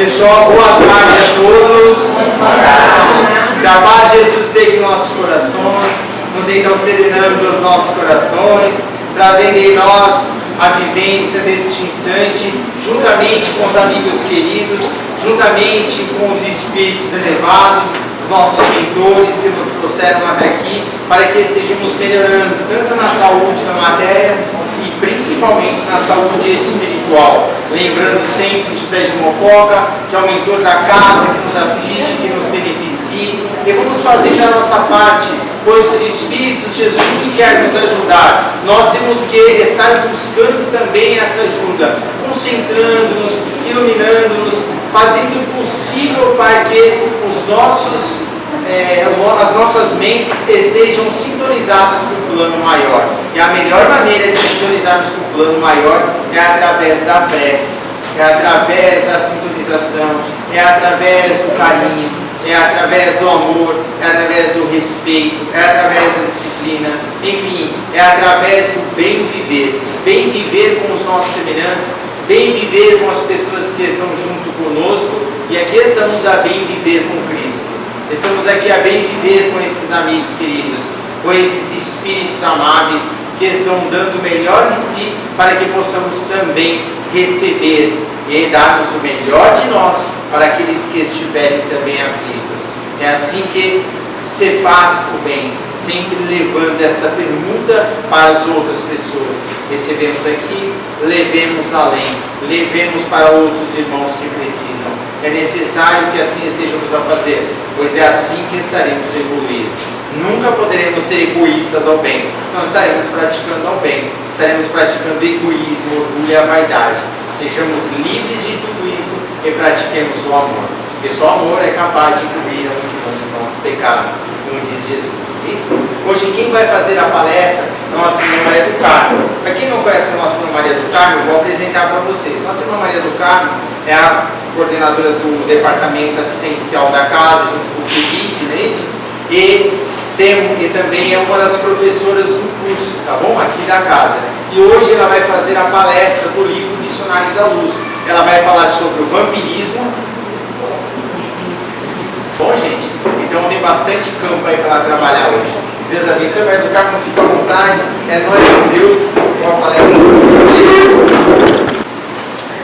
Pessoal, boa tarde a todos. Que a paz de Jesus esteja em nossos corações. Vamos então serenando os nossos corações, trazendo em nós a vivência deste instante, juntamente com os amigos queridos, juntamente com os espíritos elevados, os nossos mentores que nos trouxeram até aqui, para que estejamos melhorando tanto na saúde, na matéria e principalmente na saúde espiritual. Lembrando sempre José de Mococa, que é o mentor da casa, que nos assiste, que nos beneficie, e vamos fazer a nossa parte, pois os Espíritos de Jesus querem nos ajudar. Nós temos que estar buscando também esta ajuda, concentrando-nos, iluminando-nos, fazendo o possível para que as nossas mentes estejam sintonizadas com o plano maior. E a melhor maneira de sintonizarmos com o plano maior é através da prece, é através da sintonização, é através do carinho, é através do amor, é através do respeito, é através da disciplina, enfim, é através do bem viver com os nossos semelhantes, bem viver com as pessoas que estão junto conosco, e aqui estamos a bem viver com Cristo, estamos aqui a bem viver com esses amigos queridos, com esses espíritos amáveis que estão dando o melhor de si para que possamos também receber e darmos o melhor de nós para aqueles que estiverem também aflitos. É assim que se faz o bem, sempre levando esta pergunta para as outras pessoas. Recebemos aqui, levemos além, levemos para outros irmãos que precisam. É necessário que assim estejamos a fazer, pois é assim que estaremos evoluindo. Nunca poderemos ser egoístas ao bem, senão estaremos praticando ao bem, estaremos praticando egoísmo, orgulho e a vaidade. Sejamos livres de tudo isso e pratiquemos o amor, porque só o amor é capaz de cobrir a multidão dos nossos pecados, como diz Jesus. Isso? Hoje quem vai fazer a palestra é Nossa Irmã Maria do Carmo. Para quem não conhece a Nossa Irmã Maria do Carmo, eu vou apresentar para vocês. Nossa Irmã Maria do Carmo é a coordenadora do departamento assistencial da casa, junto com o Felipe, não é isso? E também é uma das professoras do curso, tá bom? Aqui da casa. E hoje ela vai fazer a palestra do livro Missionários da Luz. Ela vai falar sobre o vampirismo. Bom, gente? Então tem bastante campo aí para ela trabalhar hoje. Deus abençoe, vai educar, não fica à vontade. É nóis de Deus. Boa palestra para você.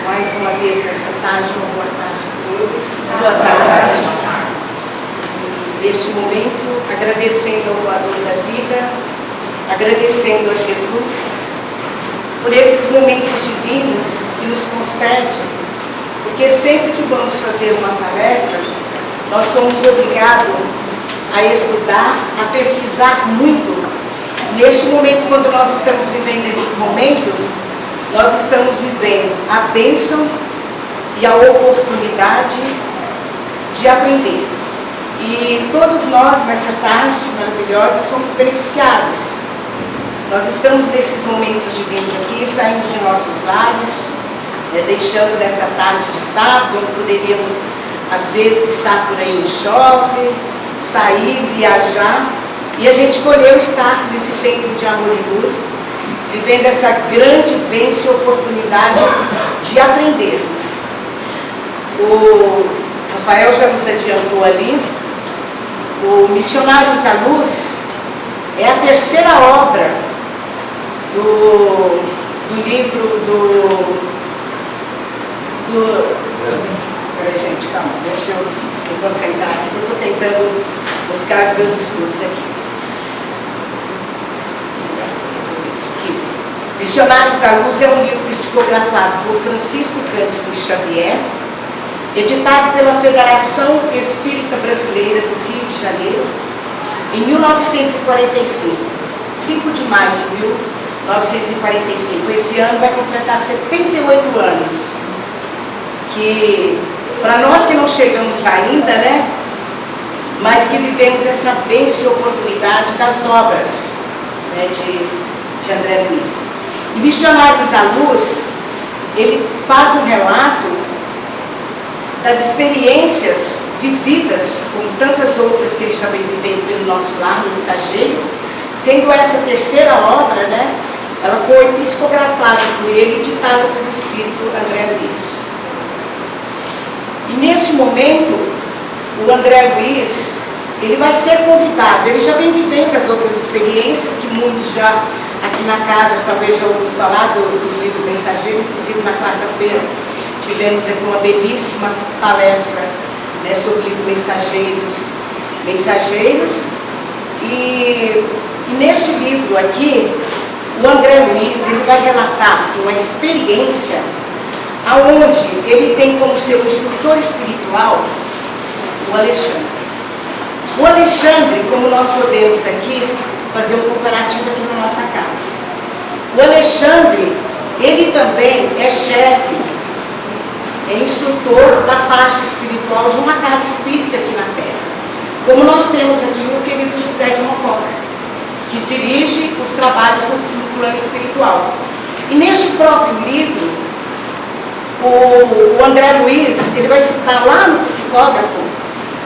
Mais uma vez nessa tarde, uma boa tarde a todos. Boa tarde. Neste momento, agradecendo ao doador da vida, agradecendo a Jesus por esses momentos divinos que nos concede, porque sempre que vamos fazer uma palestra, nós somos obrigados a estudar, a pesquisar muito. Neste momento, quando nós estamos vivendo esses momentos, nós estamos vivendo a bênção e a oportunidade de aprender. E todos nós, nessa tarde maravilhosa, somos beneficiados. Nós estamos nesses momentos divinos aqui, saindo de nossos lares, deixando nessa tarde de sábado, onde poderíamos, às vezes, estar por aí no shopping, sair, viajar, e a gente escolheu estar nesse tempo de amor e luz, vivendo essa grande bênção e oportunidade de aprendermos. O Rafael já nos adiantou ali. O Missionários da Luz é a terceira obra do livro Peraí, gente, calma, deixa eu me concentrar aqui, que eu estou tentando buscar os meus estudos aqui. Isso. Missionários da Luz é um livro psicografado por Francisco Cândido Xavier, editado pela Federação Espírita Brasileira do Rio de Janeiro, em 1945, 5 de maio de 1945. Esse ano vai completar 78 anos, que para nós que não chegamos lá ainda, né, mas que vivemos essa bênção e oportunidade das obras, né, de André Luiz. E Missionários da Luz, ele faz um relato das experiências vividas, como tantas outras que ele já vem vivendo pelo nosso lar, Mensageiros, sendo essa terceira obra, né, ela foi psicografada por ele e ditada pelo Espírito André Luiz. E nesse momento, o André Luiz, ele vai ser convidado. Ele já vem vivendo as outras experiências que muitos já aqui na casa talvez já ouviram falar dos livros mensageiros. Inclusive na quarta-feira tivemos aqui uma belíssima palestra, né, sobre o livro Mensageiros. E neste livro aqui, o André Luiz, ele vai relatar uma experiência aonde ele tem como seu instrutor espiritual o Alexandre. O Alexandre, como nós podemos aqui fazer um comparativo aqui na nossa casa. O Alexandre, ele também é chefe, é instrutor da parte espiritual de uma casa espírita aqui na Terra. Como nós temos aqui o querido José de Mococa, que dirige os trabalhos no plano espiritual. E neste próprio livro, o André Luiz, ele vai citar lá no psicógrafo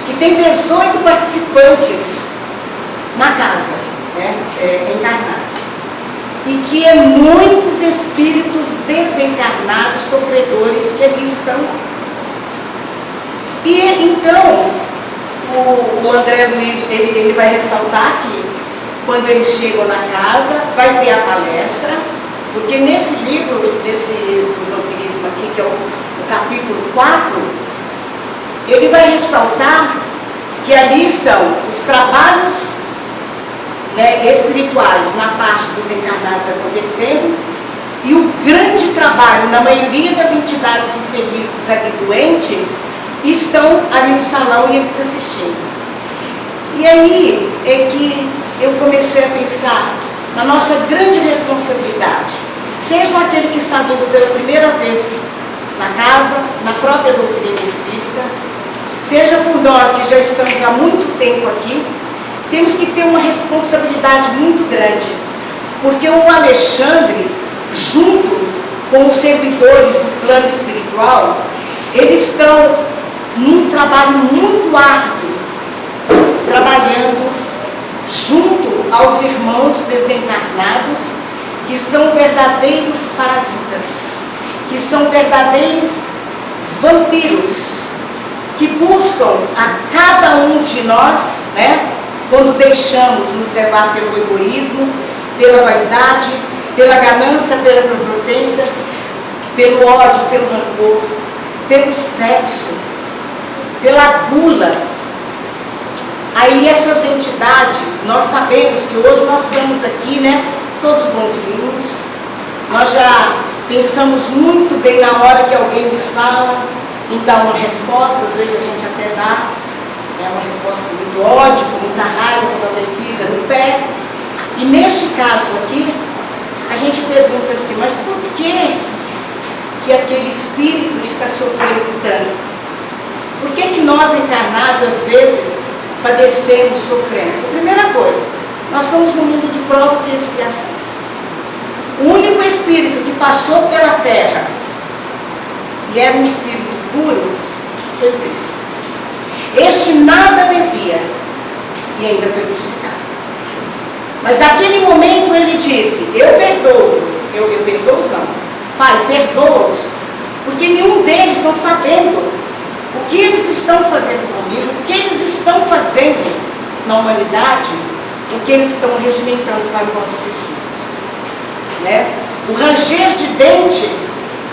que tem 18 participantes na casa, né, encarnados. E que é muitos espíritos desencarnados, sofredores, que ali estão. E então, o André Luiz, ele vai ressaltar que quando eles chegam na casa, vai ter a palestra, porque nesse livro, do vampirismo aqui, que é o capítulo 4, ele vai ressaltar que ali estão os trabalhos, né, espirituais na parte dos encarnados acontecendo, e o grande trabalho na maioria das entidades infelizes ali doentes estão ali no salão e eles assistindo. E aí é que eu comecei a pensar na nossa grande responsabilidade, seja aquele que está vindo pela primeira vez na casa, na própria doutrina espírita, seja por nós que já estamos há muito tempo aqui, temos que ter uma responsabilidade muito grande, porque o Alexandre, junto com os servidores do plano espiritual, eles estão num trabalho muito árduo, trabalhando junto aos irmãos desencarnados, que são verdadeiros parasitas, que são verdadeiros vampiros, que buscam a cada um de nós, né, quando deixamos nos levar pelo egoísmo, pela vaidade, pela ganância, pela prepotência, pelo ódio, pelo rancor, pelo sexo, pela gula. Aí essas entidades, nós sabemos que hoje nós estamos aqui, né, todos bonzinhos, nós já pensamos muito bem na hora que alguém nos fala, em dar uma resposta, às vezes a gente até dá, né, uma resposta com muito ódio, com muita raiva, quando alguém pisa no pé. E neste caso aqui, a gente pergunta assim, mas por que aquele espírito está sofrendo tanto? Por que nós encarnados, às vezes, padecemos, sofremos? A primeira coisa, nós estamos num mundo de provas e expiações. O único espírito que passou pela terra e era um espírito puro foi o Cristo. Este nada devia e ainda foi crucificado. Mas naquele momento ele disse, eu perdoo-vos. Eu perdoo-vos não. Pai, perdoa-os, porque nenhum deles estão sabendo o que eles estão fazendo comigo, o que eles estão fazendo na humanidade, o que eles estão regimentando para os nossos espíritos. Né? O ranger de dente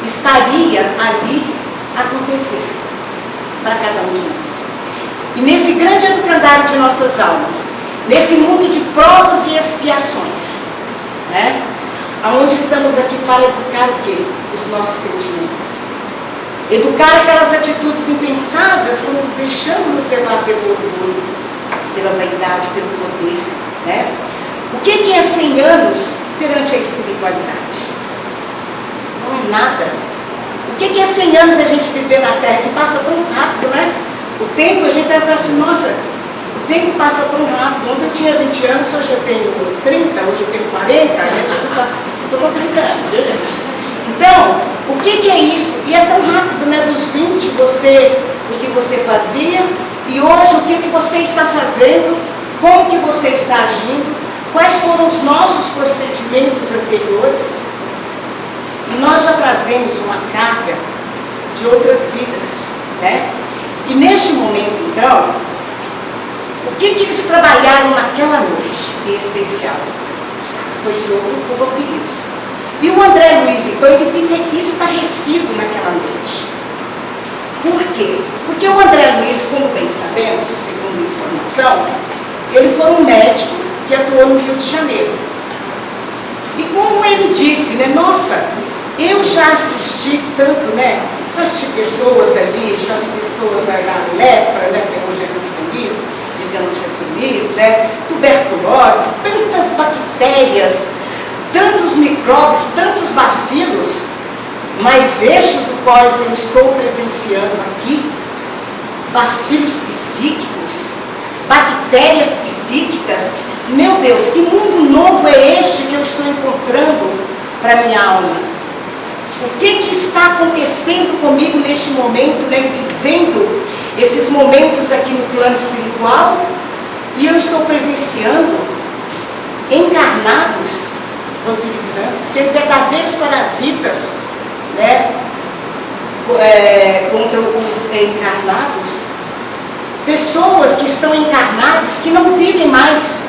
estaria ali a acontecer para cada um de nós. E nesse grande educandário de nossas almas, nesse mundo de provas e expiações, né? Onde estamos aqui para educar o quê? Os nossos sentimentos. Educar aquelas atitudes impensadas, como nos deixando nos levar pelo orgulho, pela vaidade, pelo poder, né? O que é 100 anos perante a espiritualidade? Não é nada. O que é 100 anos a gente viver na Terra, que passa tão rápido, né? O tempo, a gente vai falar assim, nossa, o tempo passa tão rápido. Ontem eu tinha 20 anos, hoje eu tenho 30, hoje eu tenho 40, eu estou com 30 anos, viu, gente? Então, o que é isso? E é tão rápido, né? Dos 20, o que você fazia, e hoje o que você está fazendo, como que você está agindo, quais foram os nossos procedimentos anteriores. E nós já trazemos uma carga de outras vidas. né? E neste momento, então, o que eles trabalharam naquela noite em especial? Foi sobre o vampirismo. E o André Luiz, então, ele fica estarrecido naquela noite. Por quê? Porque o André Luiz, como bem sabemos, segundo informação, ele foi um médico que atuou no Rio de Janeiro. E como ele disse, né, nossa, eu já assisti tanto, né, já assisti pessoas ali, já vi pessoas na lepra, né, que hoje é canceríase, dizendo que é canceríase, né, tuberculose, tantas bactérias, tantos micróbios, tantos bacilos, mas estes os quais eu estou presenciando aqui, bacilos psíquicos, bactérias psíquicas, meu Deus, que mundo novo é este que eu estou encontrando para minha alma? O que está acontecendo comigo neste momento, né, vivendo esses momentos aqui no plano espiritual, e eu estou presenciando encarnados vampirizando, sendo verdadeiros parasitas, né, contra os encarnados, pessoas que estão encarnados, que não vivem mais,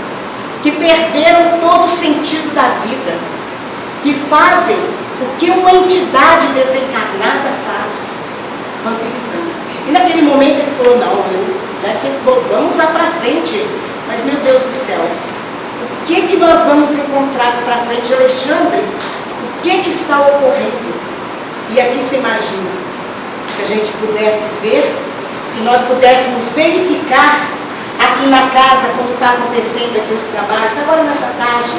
que perderam todo o sentido da vida, que fazem o que uma entidade desencarnada faz, vampirizando. E naquele momento ele falou, não, vamos lá para frente, mas meu Deus do céu, o que nós vamos encontrar para frente, Alexandre? O que está ocorrendo? E aqui se imagina, se a gente pudesse ver, se nós pudéssemos verificar aqui na casa, quando está acontecendo aqui os trabalhos, agora nessa tarde,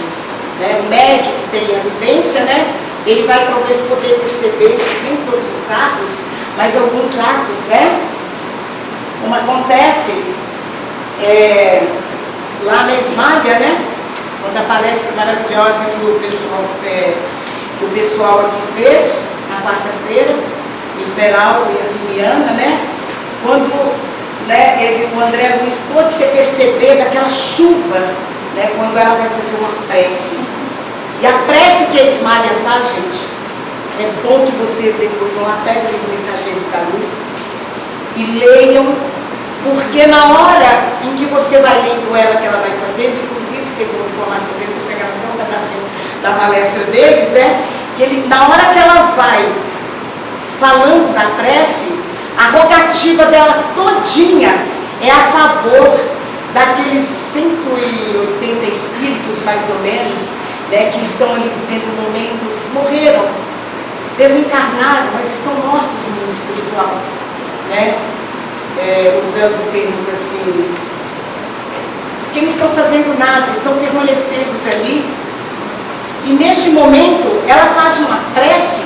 né, o médico que tem evidência, né, ele vai talvez poder perceber, nem todos os atos, mas alguns atos, né, como acontece lá na Esmalha, né, quando a palestra maravilhosa que o pessoal aqui fez, na quarta-feira, o Esmeralda e a Filiana, né, quando, né, o André Luiz pôde se perceber daquela chuva, né, quando ela vai fazer uma prece. E a prece que a Esmalha faz, gente, é bom que vocês depois vão até o livro Mensageiros da Luz e leiam, porque na hora em que você vai lendo ela, que ela vai fazendo, inclusive, segundo a informação dele, vou pegar até um pedacinho da palestra deles, né, que ele, na hora que ela vai falando da prece, a rogativa dela todinha é a favor daqueles 180 espíritos, mais ou menos, né, que estão ali vivendo momentos, morreram, desencarnaram, mas estão mortos no mundo espiritual, né? Usando termos assim, porque não estão fazendo nada, estão permanecendo ali. E neste momento, ela faz uma prece,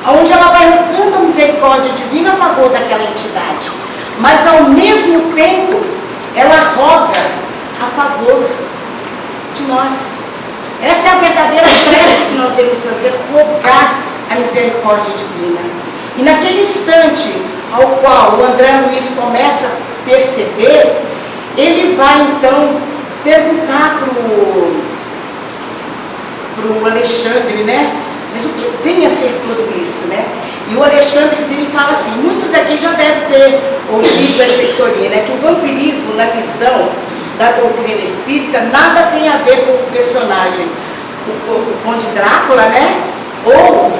onde ela vai rogando a misericórdia divina a favor daquela entidade, mas ao mesmo tempo, ela roga a favor de nós. Essa é a verdadeira prece que nós devemos fazer, rogar a misericórdia divina. E naquele instante ao qual o André Luiz começa a perceber, ele vai então perguntar para o Alexandre, né? Mas o que vem a ser tudo isso, né? E o Alexandre vira e fala assim, muitos aqui já devem ter ouvido essa historinha, né? Que o vampirismo, na visão da doutrina espírita, nada tem a ver com o personagem, o Conde Drácula, né? Ou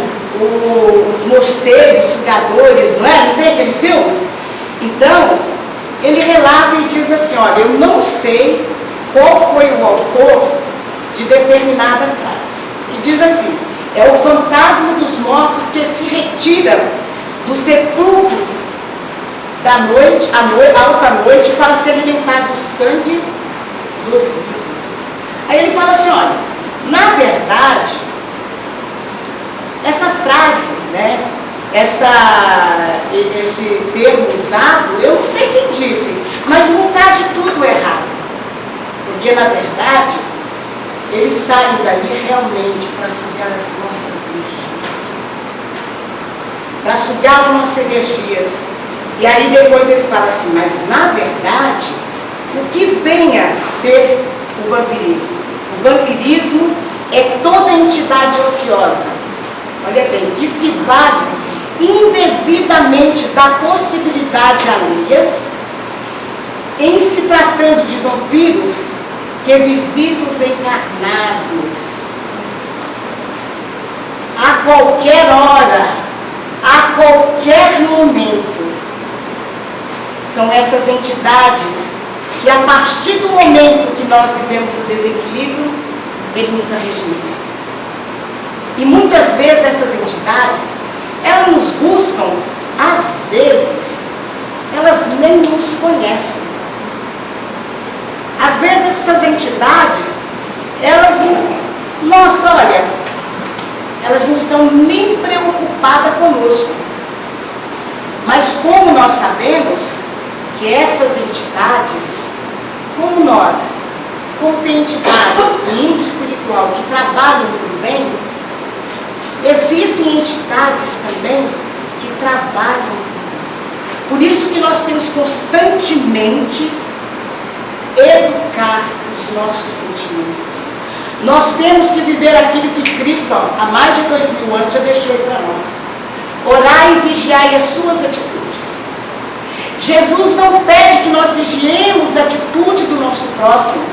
os morcegos, sugadores, não é? Não tem aqueles filmes? Então, ele relata e diz assim, olha, eu não sei qual foi o autor de determinada frase, que diz assim, é o fantasma dos mortos que se retira dos sepulcros da noite, alta noite, para se alimentar do sangue dos vivos. Aí ele fala assim, olha, na verdade, essa frase, né, esse termo usado, eu não sei quem disse, mas não está de tudo errado. Porque, na verdade, eles saem dali realmente para sugar as nossas energias. Para sugar as nossas energias. E aí depois ele fala assim, mas na verdade, o que vem a ser o vampirismo? O vampirismo é toda entidade ociosa, olha bem, que se vale indevidamente da possibilidade alheias, em se tratando de vampiros que visitam os encarnados a qualquer hora, a qualquer momento. São essas entidades que, a partir do momento que nós vivemos o desequilíbrio, ele nos arregimenta. E muitas vezes essas entidades, elas nos buscam, às vezes, elas nem nos conhecem. Às vezes essas entidades, elas, nossa, olha, elas não estão nem preocupadas conosco. Mas como nós sabemos que estas entidades, como nós, como tem entidades no mundo espiritual que trabalham para o bem, existem entidades também que trabalham para o bem. Por isso que nós temos constantemente educar os nossos sentimentos. Nós temos que viver aquilo que Cristo, há mais de 2000 anos, já deixou para nós. Orar e vigiar as suas atitudes. Jesus não pede que nós vigiemos a atitude do nosso próximo.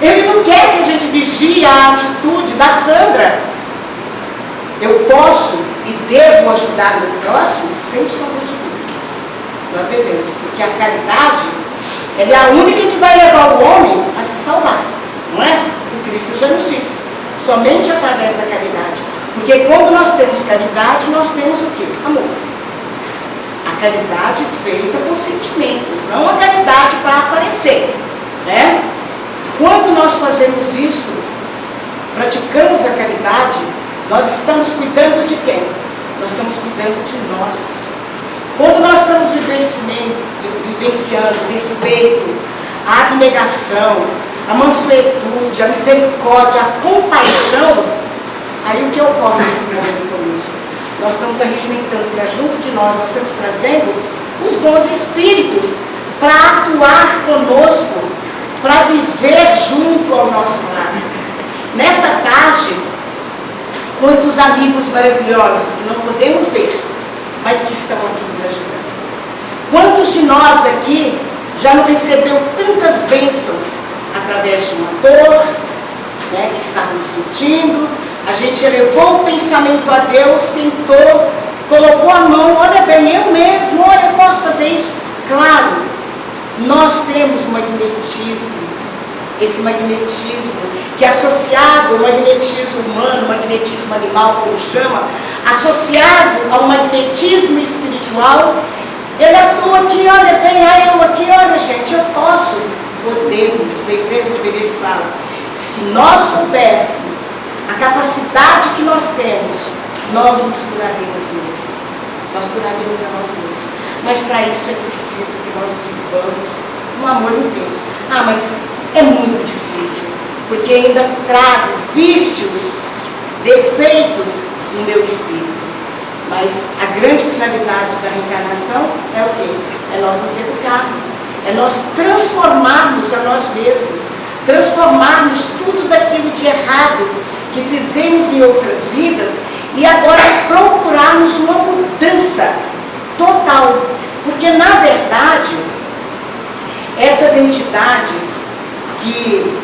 Ele não quer que a gente vigie a atitude da Sandra. Eu posso e devo ajudar o meu próximo sem sombra de dúvidas. Nós devemos, porque a caridade, ela é a única que vai levar o homem a se salvar, não é? O Cristo já nos disse, somente através da caridade. Porque quando nós temos caridade, nós temos o quê? Amor. A caridade feita com sentimentos, não a caridade para aparecer, né? Quando nós fazemos isso, praticamos a caridade, nós estamos cuidando de quem? Nós estamos cuidando de nós. Quando nós estamos vivenciando o respeito, a abnegação, a mansuetude, a misericórdia, a compaixão, aí o que ocorre nesse momento conosco? Nós estamos arregimentando para junto de nós, nós estamos trazendo os bons espíritos para atuar conosco, para viver junto ao nosso lado. Nessa tarde, quantos amigos maravilhosos que não podemos ver, mas que estão aqui nos ajudando. Quantos de nós aqui já não recebeu tantas bênçãos através de uma dor, né, que estávamos sentindo, a gente elevou o pensamento a Deus, sentou, colocou a mão, olha bem, eu mesmo, olha, eu posso fazer isso. Claro, nós temos magnetismo, esse magnetismo que é associado ao magnetismo humano, magnetismo animal, como chama, associado ao magnetismo espiritual, ele atua aqui, olha bem, eu aqui, olha gente, eu posso, podemos, Bezerra de Menezes fala, se nós soubéssemos a capacidade que nós temos, nós nos curaremos mesmo, nós curaremos a nós mesmos, mas para isso é preciso que nós vivamos um amor intenso. Ah, mas é muito difícil, porque ainda trago vícios, defeitos no meu espírito. Mas a grande finalidade da reencarnação é o quê? É nós nos educarmos, é nós transformarmos a nós mesmos, transformarmos tudo daquilo de errado que fizemos em outras vidas e agora procurarmos uma mudança total. Porque, na verdade, essas entidades que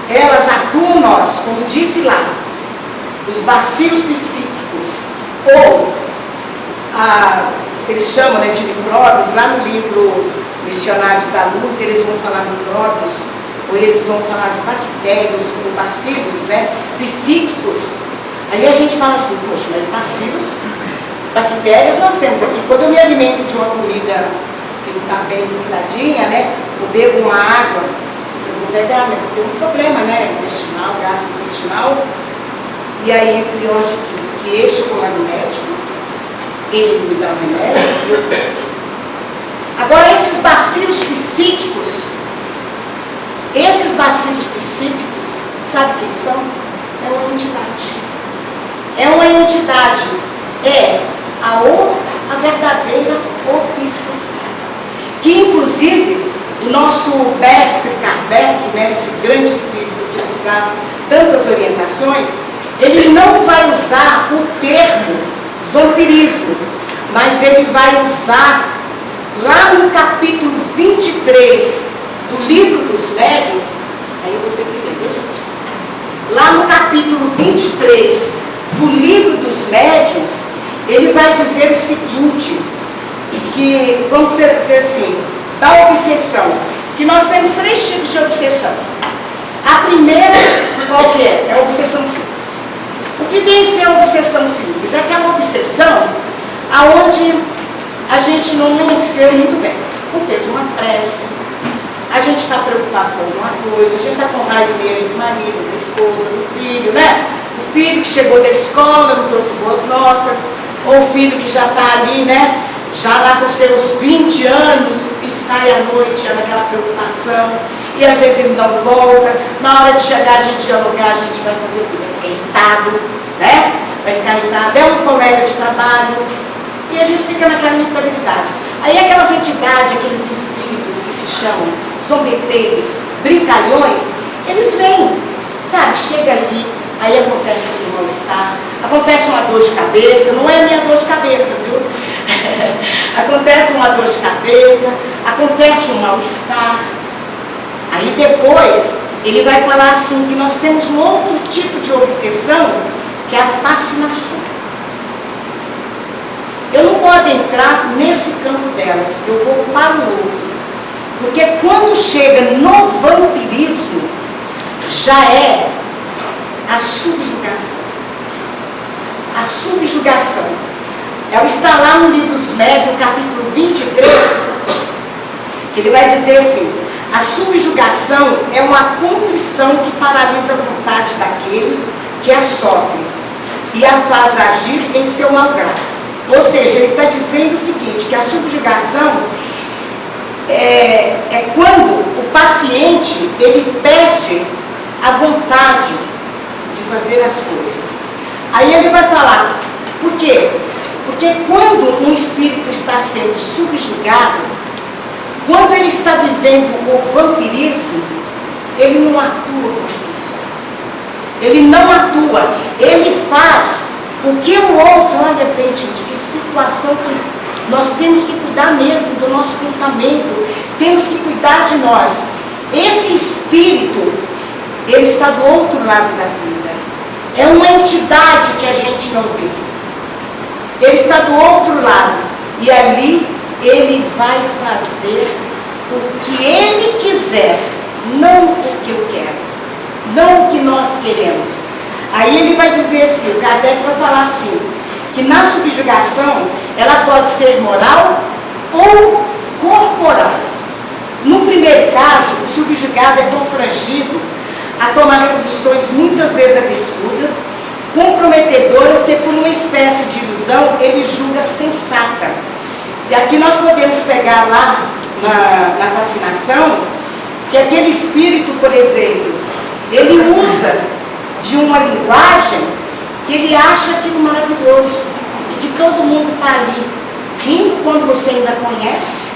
elas atuam nós, como disse lá, os bacilos psíquicos, ou eles chamam, né, de micróbios, lá no livro Missionários da Luz, eles vão falar micróbios, ou eles vão falar as bactérias, ou bacilos, né, psíquicos. Aí a gente fala assim, poxa, mas bacilos, bactérias nós temos aqui. Quando eu me alimento de uma comida que não está bem cuidadinha, né, eu bebo uma água, eu vou pegar, né, porque tem um problema, né, intestinal, gastrointestinal. E aí, o pior de tudo, que este eu vou lá no médico, ele me dá um remédio e eu tomo. Agora, esses bacilos psíquicos, sabe quem são? É uma entidade. É uma entidade, é a verdadeira obsessão. Que, inclusive, o nosso mestre Kardec, né, esse grande espírito que nos traz tantas orientações, ele não vai usar o termo vampirismo, mas ele vai usar lá no capítulo 23 do livro dos médiuns, aí eu vou ter que ler, viu, gente? Lá no capítulo 23 do livro dos médiuns, ele vai dizer o seguinte, que, vamos dizer assim, da obsessão, que nós temos 3 tipos de obsessão. A primeira, qual que é? É a obsessão simples. O que vem a ser a obsessão simples? É aquela obsessão aonde a gente não amanheceu muito bem, não fez uma prece, a gente está preocupado com alguma coisa, a gente está com raiva do marido, da esposa, do filho, né? O filho que chegou da escola, não trouxe boas notas, ou o filho que já está ali, né? Já lá com seus 20 anos e sai à noite, já naquela preocupação, e às vezes ele não volta, na hora de chegar a gente dialogar, a gente vai fazer o quê? Vai ficar irritado, né? Vai ficar irritado, é um colega de trabalho, e a gente fica naquela irritabilidade. Aí aquelas entidades, aqueles espíritos que se chamam zombeteiros, brincalhões, eles vêm, sabe, chega ali, aí acontece um mal-estar, acontece uma dor de cabeça, não é minha dor de cabeça, viu? Acontece uma dor de cabeça, acontece um mal-estar. Aí depois, ele vai falar assim, que nós temos um outro tipo de obsessão, que é a fascinação. Eu não vou adentrar nesse campo delas, eu vou para o outro. Porque quando chega no vampirismo, já é a subjugação. A subjugação. Ela está lá no livro dos médiuns, capítulo 23, que ele vai dizer assim, a subjugação é uma contrição que paralisa a vontade daquele que a sofre e a faz agir em seu malgrado. Ou seja, ele está dizendo o seguinte, que a subjugação é quando o paciente, ele perde a vontade de fazer as coisas. Aí ele vai falar, por quê? Porque quando um espírito está sendo subjugado, quando ele está vivendo o vampirismo, ele não atua por si só. Ele não atua, ele faz o que o outro, olha bem, gente, que situação que nós temos que cuidar mesmo do nosso pensamento, temos que cuidar de nós. Esse espírito, ele está do outro lado da vida. É uma entidade que a gente não vê. Ele está do outro lado. E ali ele vai fazer o que ele quiser, não o que eu quero, não o que nós queremos. Aí ele vai dizer assim, o Kardec vai falar assim, que na subjugação ela pode ser moral ou corporal. No primeiro caso, o subjugado é constrangido a tomar posições muitas vezes absurdas, comprometedoras, que por uma espécie de ilusão ele julga sensata. E aqui nós podemos pegar lá na fascinação, que aquele espírito, por exemplo, ele usa de uma linguagem que ele acha aquilo maravilhoso e que todo mundo está ali rindo quando você ainda conhece,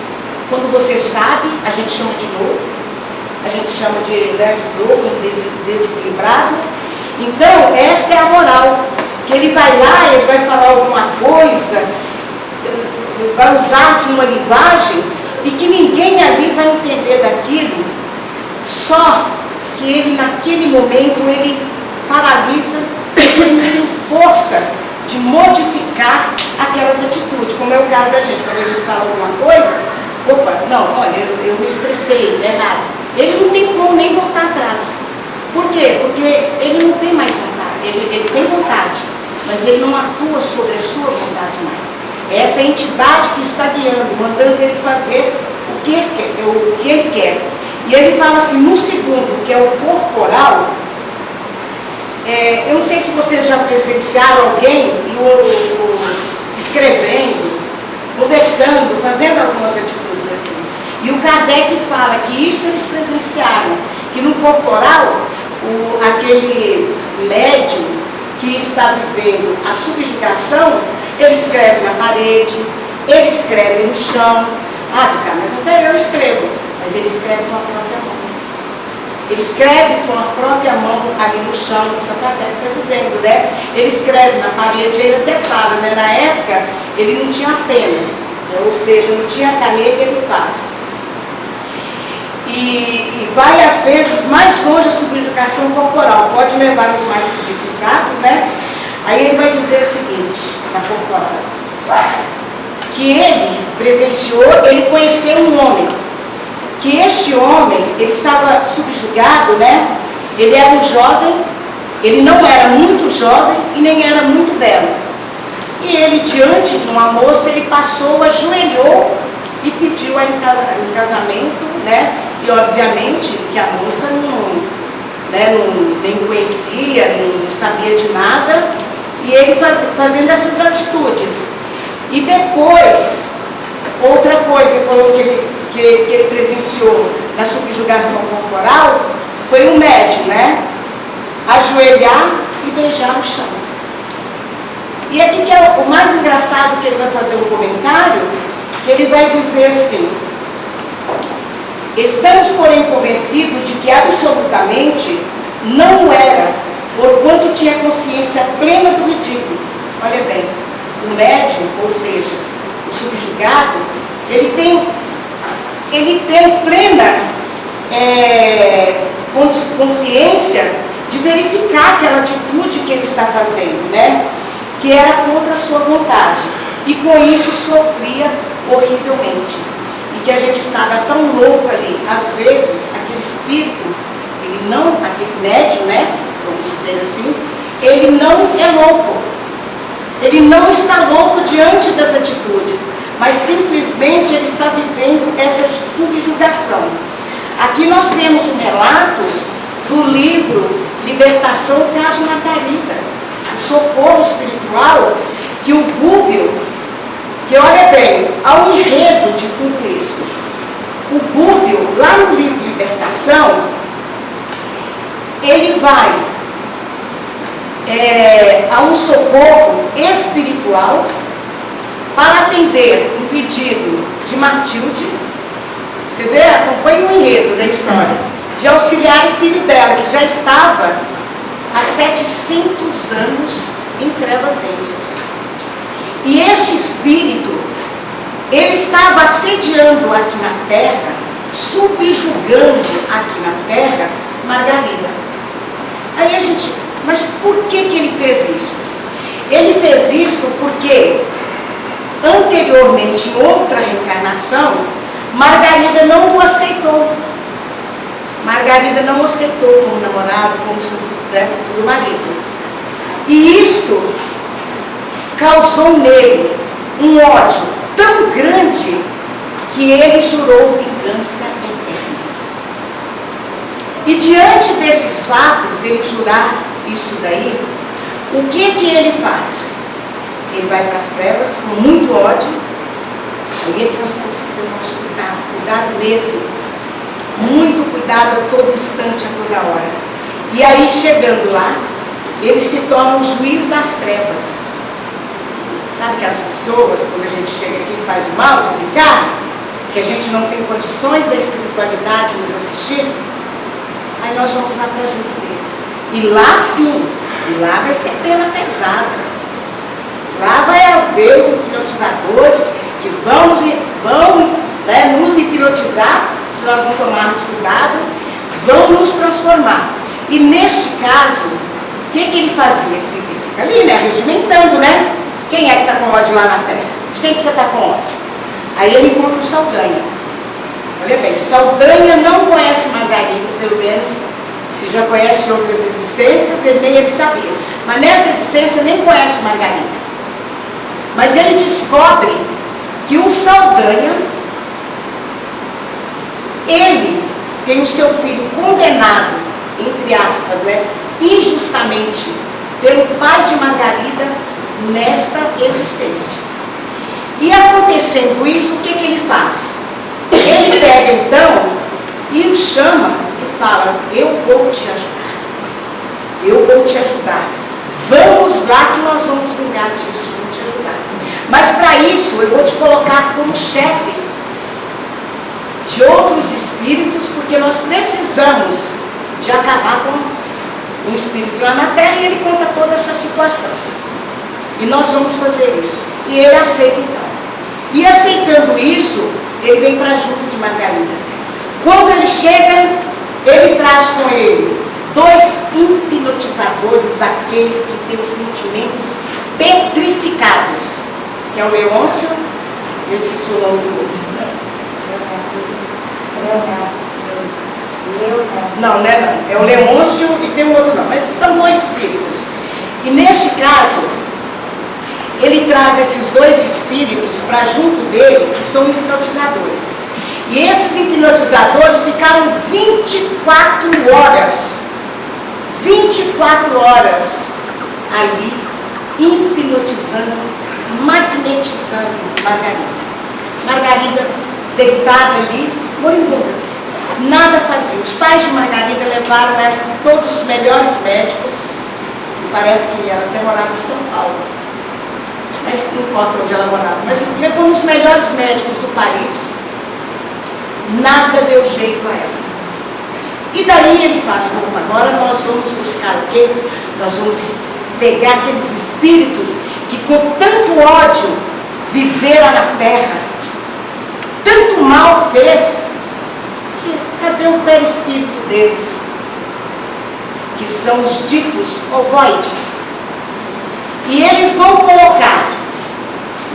quando você sabe, a gente chama de louco, a gente chama de louco, desequilibrado. Então, esta é a moral, que ele vai lá, ele vai falar alguma coisa, vai usar de uma linguagem e que ninguém ali vai entender daquilo, só que ele naquele momento ele paralisa, ele não tem força de modificar aquelas atitudes, como é o caso da gente, quando a gente fala alguma coisa, opa, não, olha, eu me expressei errado, ele não tem como nem voltar atrás. Por quê? Porque ele não tem mais vontade, ele tem vontade, mas ele não atua sobre a sua vontade mais. É essa entidade que está guiando, mandando ele fazer o que ele quer. E ele fala assim, no segundo, que é o corporal, eu não sei se vocês já presenciaram alguém escrevendo, conversando, fazendo algumas atitudes assim. E o Kardec fala que isso eles presenciaram, que no corporal, aquele médium que está vivendo a subjugação, ele escreve na parede, ele escreve no chão. Ah, cara, mas até eu escrevo, mas ele escreve com a própria mão. Ele escreve com a própria mão ali no chão, que São Kardec está dizendo, né? Ele escreve na parede, ele até fala, né? Na época, ele não tinha pena, né? Ou seja, não tinha caneta, ele faz. E vai, às vezes, mais longe a subjugação corporal. Pode levar os mais ridículos atos, né? Aí ele vai dizer o seguinte, na corporal, que ele presenciou, ele conheceu um homem, que este homem, ele estava subjugado, né? Ele era um jovem, ele não era muito jovem e nem era muito belo. E ele, diante de uma moça, ele passou, ajoelhou e pediu em casamento, né? E obviamente que a moça nem conhecia, não sabia de nada, e ele fazendo essas atitudes. E depois, outra coisa que ele presenciou na subjugação corporal foi um médium, né? Ajoelhar e beijar o chão. E aqui que é o mais engraçado, que ele vai fazer um comentário, que ele vai dizer assim: estamos, porém, convencidos de que absolutamente não era, porquanto tinha consciência plena do ridículo. Olha bem, o médium, ou seja, o subjugado, ele tem plena consciência de verificar aquela atitude que ele está fazendo, né? Que era contra a sua vontade. E com isso sofria horrivelmente. E que a gente sabe, é tão louco ali, às vezes, aquele espírito, aquele médium, né? Vamos dizer assim, ele não é louco. Ele não está louco diante das atitudes, mas simplesmente ele está vivendo essa subjugação. Aqui nós temos um relato do livro Libertação, caso Margarida, o socorro espiritual, que o Gúbio, que olha bem, ao enredo de tudo isso, o Gúbio, lá no livro Libertação, ele vai a um socorro espiritual para atender um pedido de Matilde. Você vê, acompanha o enredo da história, de auxiliar o filho dela, que já estava há 700 anos em trevas densas. E este espírito, ele estava assediando aqui na terra, subjugando aqui na terra Margarida. Aí a gente, mas por que ele fez isso? Ele fez isso porque anteriormente, em outra reencarnação, Margarida não o aceitou. Margarida não o aceitou como namorado, como seu futuro marido. E isto causou nele um ódio tão grande que ele jurou vingança eterna. E diante desses fatos, ele jurar isso daí, o que ele faz? Ele vai para as trevas com muito ódio. Aí é que nós temos que ter o nosso cuidado mesmo. Muito cuidado a todo instante, a toda hora. E aí, chegando lá, ele se torna um juiz das trevas. Sabe aquelas pessoas, quando a gente chega aqui e faz o mal, desencarna, que a gente não tem condições da espiritualidade nos assistir? Aí nós vamos lá para junto deles. E lá sim, lá vai ser pena pesada. Lá vai haver os hipnotizadores que vão nos hipnotizar, se nós não tomarmos cuidado, vão nos transformar. E neste caso, o que ele fazia? Ele fica ali, né, regimentando, né? Quem é que está com ódio lá na terra? De quem que você está com ódio? Aí ele encontra o Saldanha. Olha bem, Saldanha não conhece Margarida, pelo menos, se já conhece outras existências, ele sabia. Mas nessa existência nem conhece Margarida. Mas ele descobre que o Saldanha, ele tem o seu filho condenado, entre aspas, né, injustamente, pelo pai de Margarida nesta existência. E acontecendo isso, o que ele faz? Ele pega então e o chama e fala: eu vou te ajudar. Eu vou te ajudar. Vamos lá que nós vamos vingar disso, eu vou te ajudar. Mas para isso eu vou te colocar como chefe de outros espíritos, porque nós precisamos de acabar com um espírito lá na terra, e ele conta toda essa situação. E nós vamos fazer isso. E ele aceita então. E aceitando isso, ele vem para junto de Margarida. Quando ele chega, ele traz com ele 2 hipnotizadores daqueles que têm os sentimentos petrificados, que é o Leôncio, eu esqueci o nome do outro. Não, né? Não. É o Leôncio e tem um outro não, mas são 2 espíritos. E neste caso, ele traz esses 2 espíritos para junto dele, que são hipnotizadores. E esses hipnotizadores ficaram 24 horas ali, hipnotizando, magnetizando Margarida. Margarida deitada ali, moribunda. Nada fazia. Os pais de Margarida levaram ela com todos os melhores médicos. Parece que ela até morava em São Paulo. Mas não importa onde ela morava. Mas levou nos melhores médicos do país. Nada deu jeito a ela. E daí ele fala assim, agora nós vamos buscar o quê? Nós vamos pegar aqueles espíritos que com tanto ódio viveram na terra, tanto mal fez, que cadê o perispírito deles? Que são os ditos ovoides. E eles vão colocar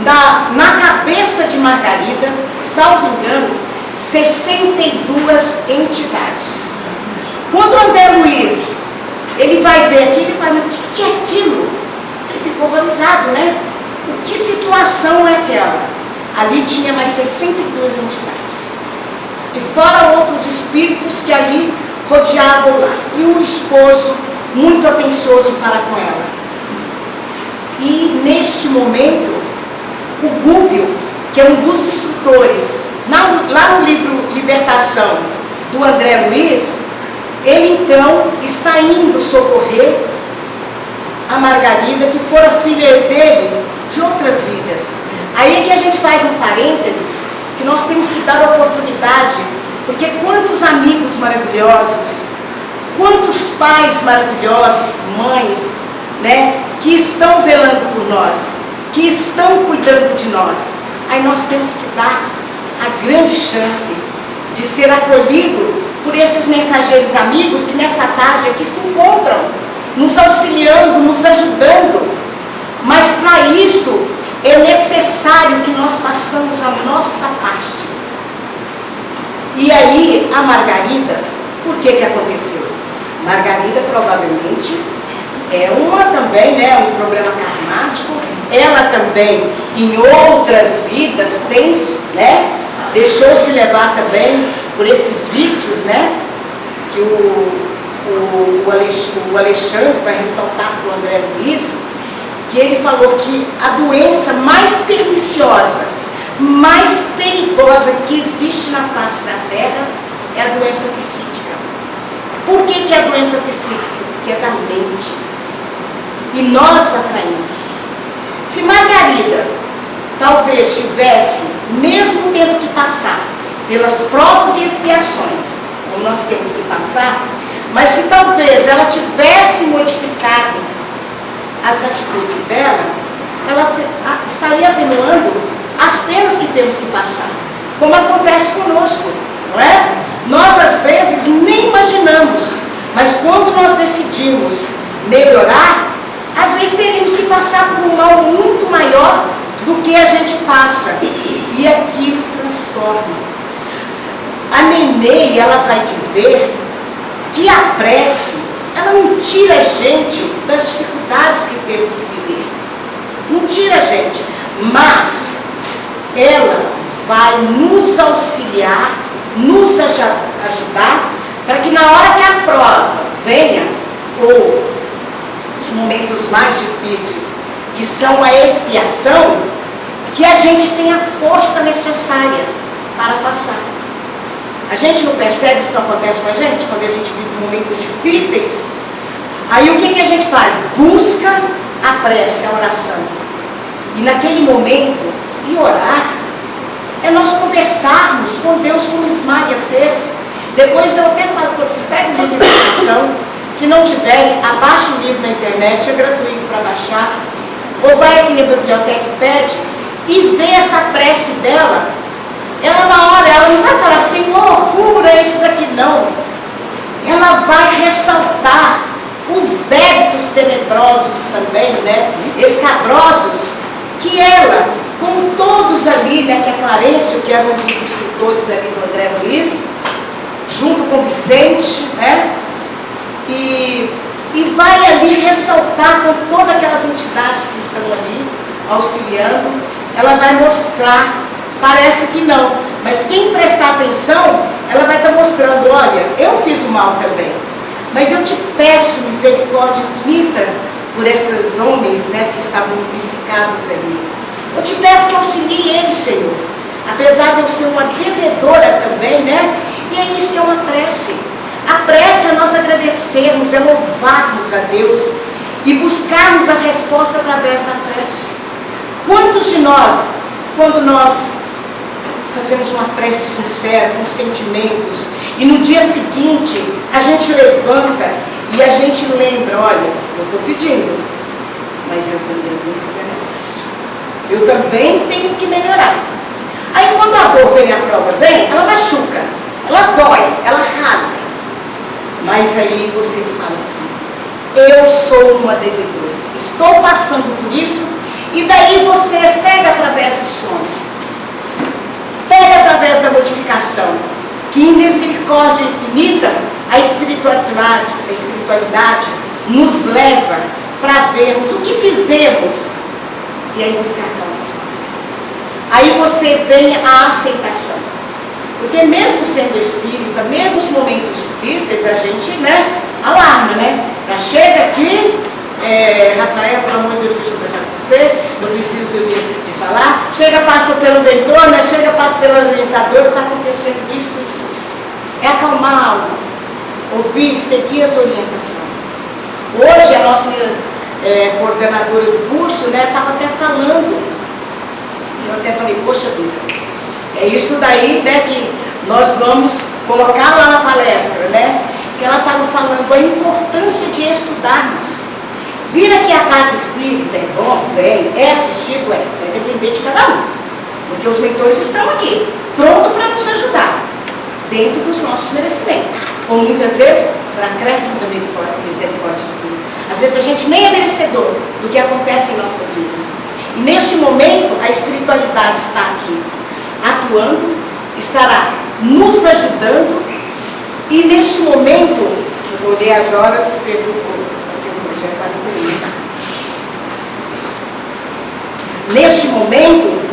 na cabeça de Margarida, salvo engano, 62 entidades. Quando o André Luiz, ele vai ver aquilo, ele fala, mas o que é aquilo? Ele ficou horrorizado, né? Que situação é aquela? Ali tinha mais 62 entidades. E fora outros espíritos que ali rodeavam lá. E o esposo, muito atencioso para com ela. E neste momento, o Gúbio, que é um dos instrutores, lá no livro Libertação, do André Luiz, ele então está indo socorrer a Margarida, que fora filha dele de outras vidas. Aí é que a gente faz um parênteses, que nós temos que dar oportunidade, porque quantos amigos maravilhosos, quantos pais maravilhosos, mães, né, que estão velando por nós, que estão cuidando de nós. Aí nós temos que dar a grande chance de ser acolhido por esses mensageiros amigos que nessa tarde aqui se encontram, nos auxiliando, nos ajudando. Mas para isto é necessário que nós façamos a nossa parte. E aí a Margarida, por que aconteceu? Margarida provavelmente é uma também, né, um problema karmático. Ela também em outras vidas tem, né, deixou-se levar também por esses vícios, né, que o Alexandre vai ressaltar para o André Luiz, que ele falou que a doença mais perniciosa, mais perigosa que existe na face da Terra é a doença psíquica. Por que é a doença psíquica? Porque é da mente. E nós atraímos. Se Margarida talvez tivesse, mesmo tendo que passar pelas provas e expiações, como nós temos que passar, mas se talvez ela tivesse modificado as atitudes dela, ela estaria atenuando as penas que temos que passar, como acontece conosco, não é? Nós às vezes nem imaginamos, mas quando nós decidimos melhorar, às vezes teríamos que passar por um mal muito maior do que a gente passa, e aquilo transforma. A Nenê, ela vai dizer que a prece, ela não tira a gente das dificuldades que temos que viver. Não tira a gente, mas ela vai nos auxiliar, nos ajudar, para que na hora que a prova venha, ou os momentos mais difíceis, que são a expiação, que a gente tenha a força necessária para passar. A gente não percebe se isso acontece com a gente, quando a gente vive momentos difíceis. Aí o que a gente faz? Busca a prece, a oração. E naquele momento, e orar, é nós conversarmos com Deus como Ismária fez. Depois eu até falo para você, pega o livro de meditação, se não tiver, abaixa o livro na internet, é gratuito para baixar, ou vai aqui na biblioteca e pede, e vê essa prece dela. Ela na hora, ela não vai falar, Senhor, cura esse daqui, não. Ela vai ressaltar os débitos tenebrosos também, né, escabrosos, que ela, como todos ali, né, que é Clarencio, que era um dos instrutores ali do André Luiz, junto com o Vicente, né, e vai ali ressaltar com todas aquelas entidades que estão ali, auxiliando, ela vai mostrar, parece que não, mas quem prestar atenção, ela vai estar mostrando, olha, eu fiz o mal também, mas eu te peço misericórdia infinita por esses homens, né, que estavam unificados ali. Eu te peço que auxilie eles, Senhor, apesar de eu ser uma devedora também, né, e aí isso é uma prece. A prece é nós agradecermos, é louvarmos a Deus e buscarmos a resposta através da prece. Quantos de nós, quando nós fazemos uma prece sincera, com sentimentos, e no dia seguinte a gente levanta e a gente lembra, olha, eu estou pedindo, mas eu também tenho que fazer a minha parte. Eu também tenho que melhorar. Aí quando a dor vem, a prova vem, ela machuca, ela dói, ela rasga. Mas aí você fala assim, eu sou uma devedora, estou passando por isso, e daí vocês pegam através do sono, pega através da modificação, que em misericórdia infinita, a espiritualidade nos leva para vermos o que fizemos, e aí você acalma. Aí você vem a aceitação. Porque mesmo sendo espírita, mesmo nos momentos difíceis, a gente, né, alarma, né? Já chega aqui, Rafael, pelo amor de Deus, deixa eu conversar com você, eu preciso de falar. Chega, passa pelo mentor, né? Chega, passa pela orientadora, está acontecendo isso. É acalmar a alma, ouvir, seguir as orientações. Hoje a nossa coordenadora do curso, né, estava até falando, eu até falei, poxa vida, é isso daí, né, que nós vamos colocar lá na palestra, né, que ela estava falando a importância de estudarmos. Vir aqui à casa espírita é bom, vem, é assistido, vai depender de cada um, porque os mentores estão aqui, prontos para nos ajudar, dentro dos nossos merecimentos, ou muitas vezes, para acréscimo da misericórdia de Deus. Às vezes a gente nem é merecedor do que acontece em nossas vidas, e neste momento a espiritualidade está aqui, atuando, estará nos ajudando, e neste momento, eu vou ler as horas, perdi o projeto para neste momento,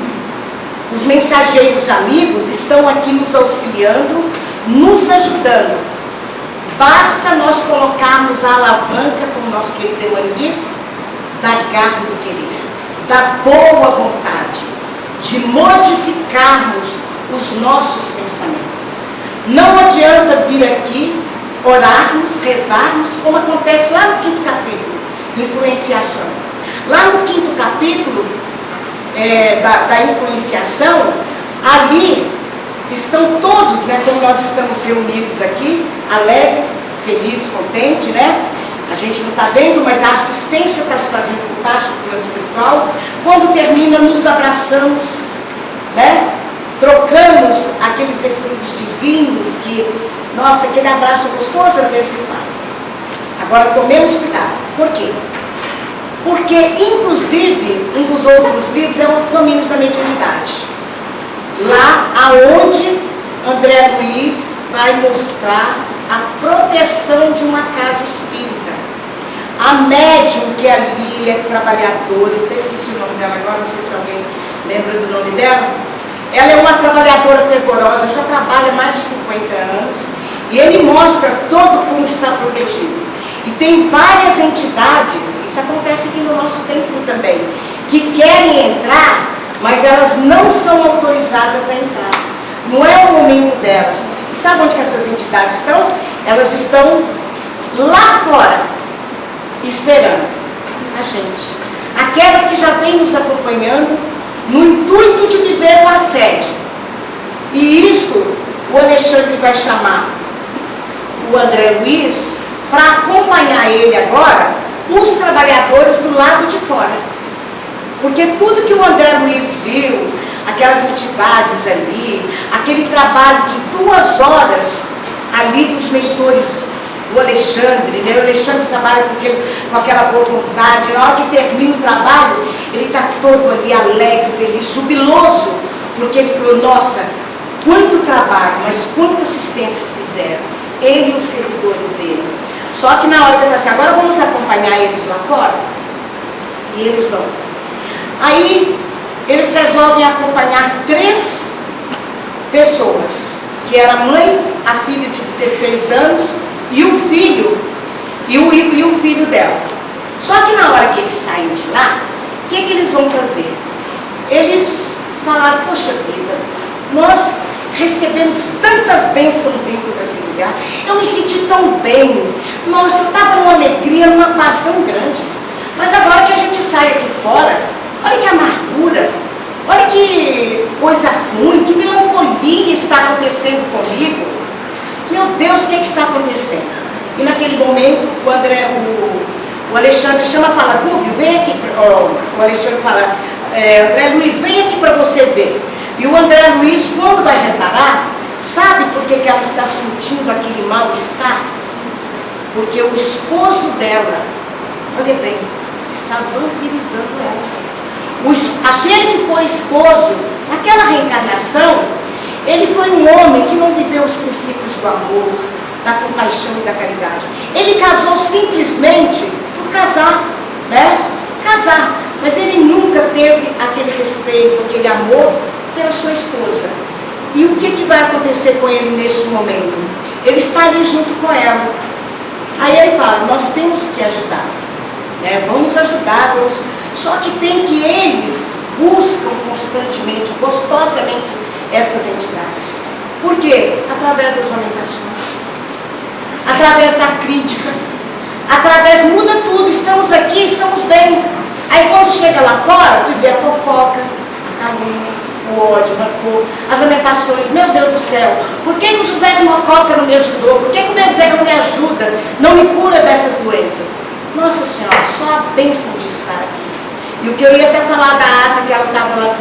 os mensageiros amigos estão aqui nos auxiliando, nos ajudando. Basta nós colocarmos a alavanca, como nosso querido Emmanuel diz, da garra do querer, da boa vontade, de modificarmos os nossos pensamentos. Não adianta vir aqui, orarmos, rezarmos, como acontece lá no 5º capítulo, influenciação. Lá no 5º capítulo da influenciação, ali estão todos, né, como nós estamos reunidos aqui, alegres, felizes, contentes, né? A gente não está vendo, mas a assistência está se fazendo por parte do plano espiritual. Quando termina, nos abraçamos, né? Trocamos aqueles efluidos divinos que, nossa, aquele abraço gostoso às vezes se faz. Agora, tomemos cuidado. Por quê? Porque, inclusive, um dos outros livros é o Caminhos da Mediunidade. Lá aonde André Luiz vai mostrar a proteção de uma casa espírita. A médium que ali é trabalhadora, eu esqueci o nome dela agora, não sei se alguém lembra do nome dela. Ela é uma trabalhadora fervorosa, já trabalha há mais de 50 anos, e ele mostra todo como está protegido. E tem várias entidades, isso acontece aqui no nosso templo também, que querem entrar, mas elas não são autorizadas a entrar. Não é o momento delas. E sabe onde que essas entidades estão? Elas estão lá fora, esperando a gente. Aquelas que já vêm nos acompanhando no intuito de viver o assédio. E isto o Alexandre vai chamar o André Luiz para acompanhar ele agora, os trabalhadores do lado de fora. Porque tudo que o André Luiz viu, aquelas entidades ali, aquele trabalho de 2 horas ali dos mentores do Alexandre, né? O Alexandre trabalha com aquela boa vontade, na hora que termina o trabalho, ele está todo ali alegre, feliz, jubiloso, porque ele falou, nossa, quanto trabalho, mas quanta assistência fizeram, ele e os servidores dele. Só que na hora que eu falei assim, agora vamos acompanhar eles lá fora, e eles vão. Aí, eles resolvem acompanhar 3 pessoas, que era a mãe, a filha de 16 anos, e o filho, e o filho dela. Só que na hora que eles saem de lá, o que eles vão fazer? Eles falaram, poxa vida, nós recebemos tantas bênçãos dentro daquele lugar, eu me senti tão bem, nossa, eu estava numa alegria, numa paz tão grande, mas agora que a gente sai aqui fora, olha que amargura, olha que coisa ruim, que melancolia está acontecendo comigo. Meu Deus, o que está acontecendo? E naquele momento, o Alexandre chama e fala, Gúbio, vem aqui. O Alexandre fala, André Luiz, vem aqui para você ver. E o André Luiz, quando vai reparar, sabe por que ela está sentindo aquele mal-estar? Porque o esposo dela, olha bem, está vampirizando ela. Aquele que foi esposo, naquela reencarnação, ele foi um homem que não viveu os princípios do amor, da compaixão e da caridade. Ele casou simplesmente por casar, né? Casar. Mas ele nunca teve aquele respeito, aquele amor pela sua esposa. E o que vai acontecer com ele neste momento? Ele está ali junto com ela. Aí ele fala, nós temos que ajudar, né? Vamos ajudar, vamos... Só que tem que eles buscam constantemente, gostosamente, essas entidades. Por quê? Através das lamentações, através da crítica, muda tudo, estamos aqui, estamos bem. Aí quando chega lá fora, tu vê a fofoca, a calúnia, o ódio, o rancor, as lamentações. Meu Deus do céu, por que o José de Mococa não me ajudou? Por que o Bezerra não me ajuda, não me cura dessas doenças? Nossa Senhora, só a bênção de estar aqui. E o que eu ia até falar da Ata, que ela estava lá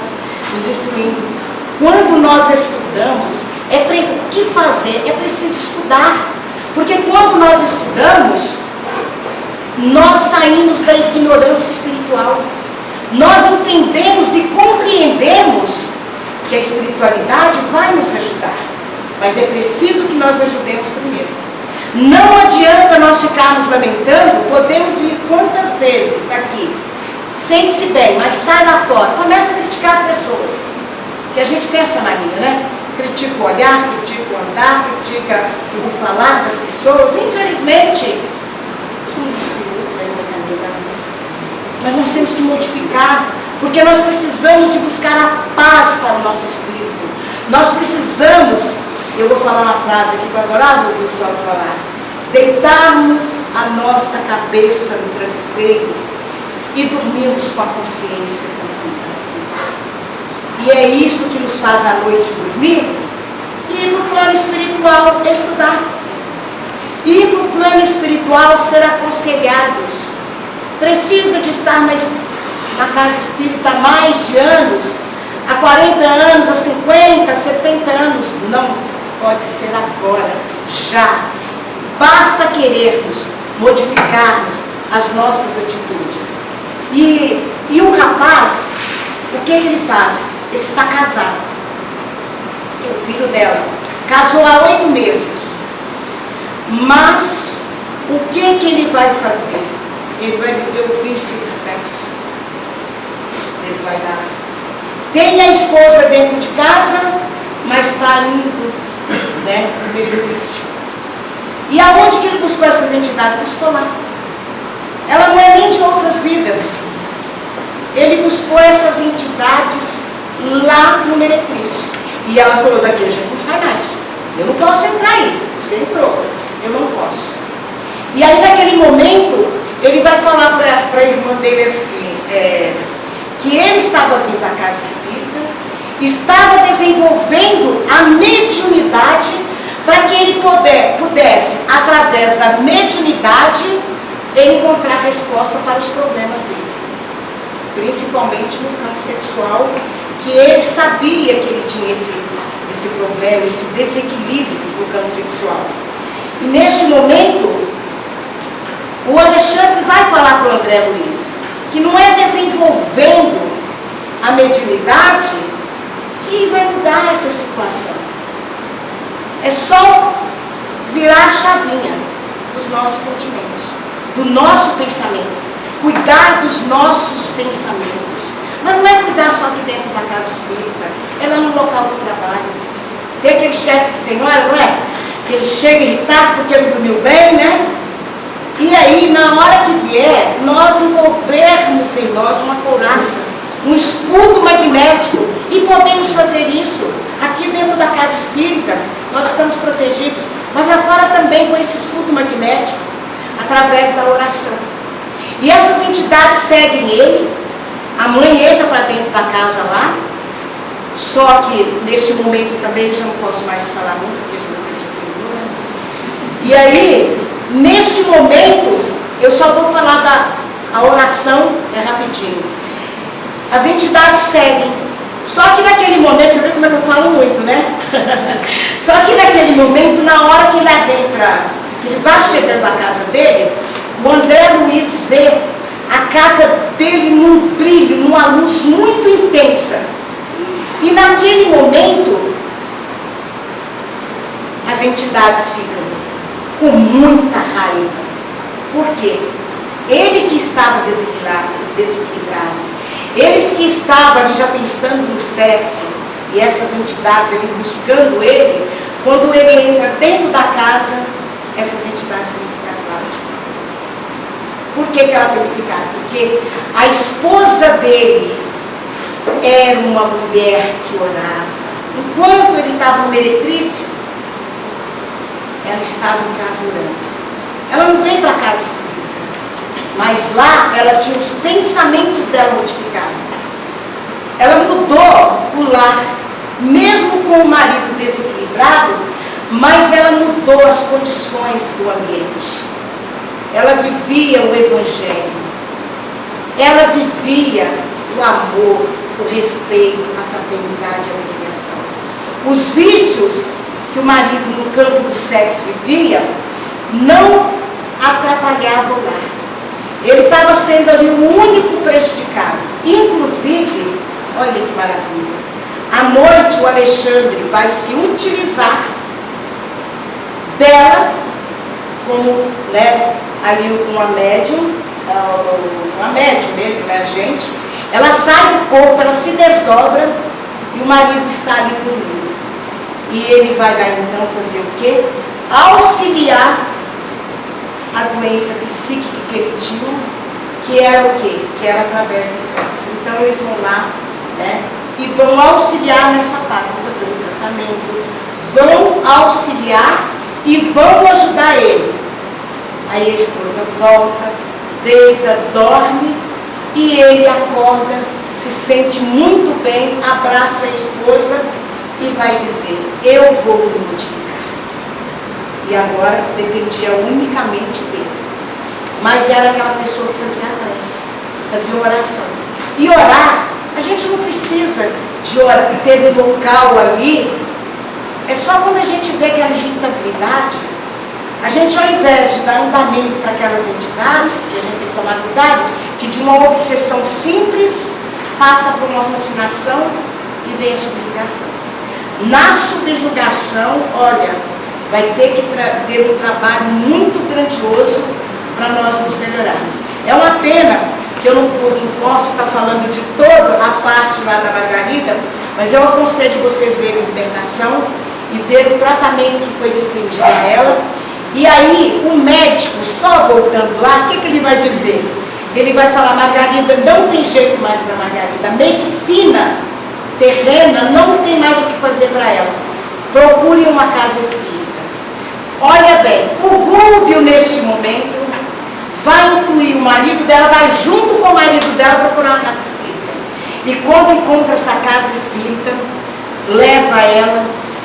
nos instruindo, quando nós estudamos, o que fazer? É preciso estudar. Porque quando nós estudamos, nós saímos da ignorância espiritual. Nós entendemos e compreendemos que a espiritualidade vai nos ajudar. Mas é preciso que nós ajudemos primeiro. Não adianta nós ficarmos lamentando, podemos vir quantas vezes aqui. Sente-se bem, mas sai lá fora. Começa a criticar as pessoas. Que a gente tem essa mania, né? Critica o olhar, critica o andar, critica o falar das pessoas. Infelizmente, somos espíritos ainda caminho da luz. Mas nós temos que modificar, porque nós precisamos de buscar a paz para o nosso espírito. Nós precisamos, eu vou falar uma frase aqui que eu adorava ouvir o senhor falar, deitarmos a nossa cabeça no travesseiro e dormirmos com a consciência tranquila. E é isso que nos faz à noite dormir e ir para o plano espiritual estudar. Ir para o plano espiritual ser aconselhados. Precisa de estar na casa espírita há mais de anos, há 40 anos, há 50, 70 anos. Não, pode ser agora, já. Basta querermos modificarmos as nossas atitudes. E o rapaz, o que ele faz? Ele está casado. O filho dela casou há 8 meses. Mas o que ele vai fazer? Ele vai viver o vício de sexo desvairado. Tem a esposa dentro de casa, mas está indo, né, no meretrício. E aonde que ele buscou essas entidades? Buscou lá. Ela não é nem de outras vidas. Ele buscou essas entidades lá no meretrício. E ela falou, daqui a gente não sai mais. Eu não posso entrar aí. Você entrou. Eu não posso. E aí naquele momento, ele vai falar para a irmã dele assim, que ele estava vindo à casa espírita, estava desenvolvendo a mediunidade, para que ele pudesse, através da mediunidade, ele encontrar resposta para os problemas dele. Principalmente no campo sexual, que ele sabia que ele tinha esse problema, esse desequilíbrio no campo sexual. E neste momento, o Alexandre vai falar para o André Luiz que não é desenvolvendo a mediunidade que vai mudar essa situação. É só virar a chavinha dos nossos sentimentos, do nosso pensamento, cuidar dos nossos pensamentos. Mas não é cuidar só aqui dentro da casa espírita, é lá no local do trabalho. Tem aquele chefe que tem hora, não é? Que ele chega irritado porque ele dormiu bem, né? E aí, na hora que vier, nós envolvermos em nós uma couraça, um escudo magnético, e podemos fazer isso aqui dentro da casa espírita. Nós estamos protegidos, mas lá fora também com esse escudo magnético, através da oração. E essas entidades seguem ele, a mãe entra para dentro da casa lá, só que neste momento também já não posso mais falar muito, porque já meu tempo já terminou, né? E aí, neste momento, eu só vou falar a oração, rapidinho. As entidades seguem. Só que naquele momento, você vê como é que eu falo muito, né? Só que naquele momento, na hora que ele adentra, que ele vai chegando à casa dele, o André Luiz vê a casa dele num brilho, numa luz muito intensa. E naquele momento, as entidades ficam com muita raiva. Por quê? Ele que estava desequilibrado, eles que estavam ali já pensando no sexo, e essas entidades ali buscando ele, quando ele entra dentro da casa, essas entidades têm que ficar do lado de fora. Por que ela tem que ficar? Porque a esposa dele era uma mulher que orava. Enquanto ele estava no meretriste, ela estava em casa orando. Ela não veio para a casa espírita, mas lá ela tinha os pensamentos dela modificados. Ela mudou o lar, mesmo com o marido desequilibrado, mas ela mudou as condições do ambiente. Ela vivia o evangelho, ela vivia o amor, o respeito, a fraternidade, a mediação. Os vícios que o marido no campo do sexo vivia não atrapalhavam o lar. Ele estava sendo ali o único prejudicado. Inclusive, olha que maravilha, à noite o Alexandre vai se utilizar dela como, né, ali uma médium mesmo, né, gente? Ela sai do corpo, ela se desdobra e o marido está ali dormindo. E ele vai lá então fazer o quê? Auxiliar a doença psíquica que ele tinha, que era o quê? Que era através do sexo. Então eles vão lá, né, e vão auxiliar nessa parte, vão fazer um tratamento, vão auxiliar e vão ajudar ele. Aí a esposa volta, deita, dorme, e ele acorda, se sente muito bem, abraça a esposa e vai dizer: eu vou me modificar. E agora dependia unicamente dele. Mas era aquela pessoa que fazia a prece, fazia oração. E orar, a gente não precisa de orar, ter um local ali. É só quando a gente vê aquela irritabilidade, a gente, ao invés de dar andamento para aquelas entidades, que a gente tem que tomar cuidado, que de uma obsessão simples passa por uma fascinação e vem a subjugação. Na subjugação, olha, vai ter que ter um trabalho muito grandioso para nós nos melhorarmos. É uma pena que eu não posso estar falando de toda a parte lá da Margarida, mas eu aconselho vocês lerem a Libertação e ver o tratamento que foi desprendido nela. E aí, o médico, só voltando lá, o que ele vai dizer? Ele vai falar: Margarida, não tem jeito mais para Margarida. A medicina terrena não tem mais o que fazer para ela. Procure uma casa espírita. Olha bem, o Gúbio, neste momento, vai intuir o marido dela, vai junto com o marido dela procurar uma casa espírita. E quando encontra essa casa espírita, leva ela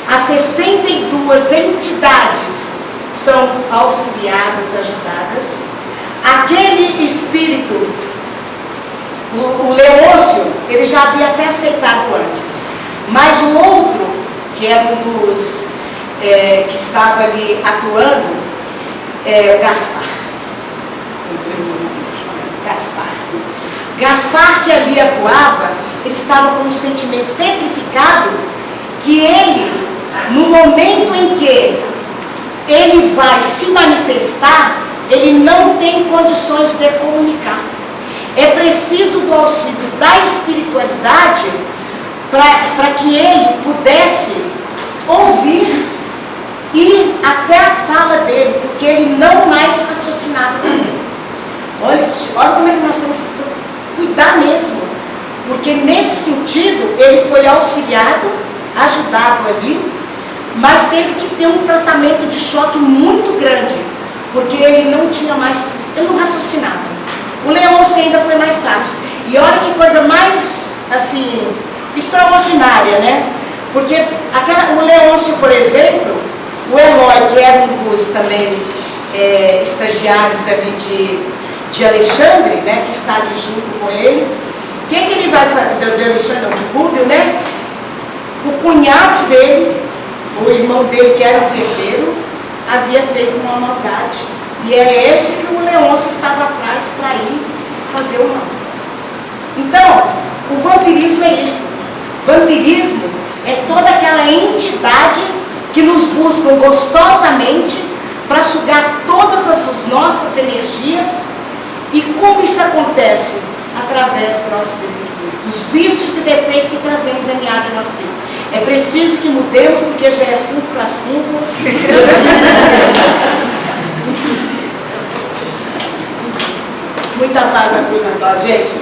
As 62 entidades são auxiliadas, ajudadas. Aquele espírito, o Leôncio, ele já havia até aceitado antes. Mas o outro, que era um dos que estava ali atuando, o Gaspar, que ali atuava, ele estava com um sentimento petrificado, que ele, no momento em que ele vai se manifestar, ele não tem condições de comunicar. É preciso do auxílio da espiritualidade para que ele pudesse ouvir e até a fala dele, porque ele não mais raciocinava com ele. Olha como é que nós temos que cuidar mesmo, porque nesse sentido ele foi auxiliado, ajudado ali, mas teve que ter um tratamento de choque muito grande, porque ele não tinha mais, ele não raciocinava. O Leôncio ainda foi mais fácil. E olha que coisa mais, assim, extraordinária, né? Porque o Leôncio, por exemplo, o Eloy, que era um dos também estagiários ali de Alexandre, né? Que está ali junto com ele. O que ele vai fazer? De Alexandre, não, de Rúbio, né? O cunhado dele, o irmão dele, que era um ferreiro, havia feito uma maldade. E é esse que o Leôncio estava atrás para ir fazer o mal. Então, o vampirismo é isso. Vampirismo é toda aquela entidade que nos busca gostosamente para sugar todas as nossas energias. E como isso acontece? Através do nosso desequilíbrio, dos vícios e defeitos que trazemos em meado em nosso vida. É preciso que mudemos, porque já é 5 para 5. Muita paz a todos nós, gente.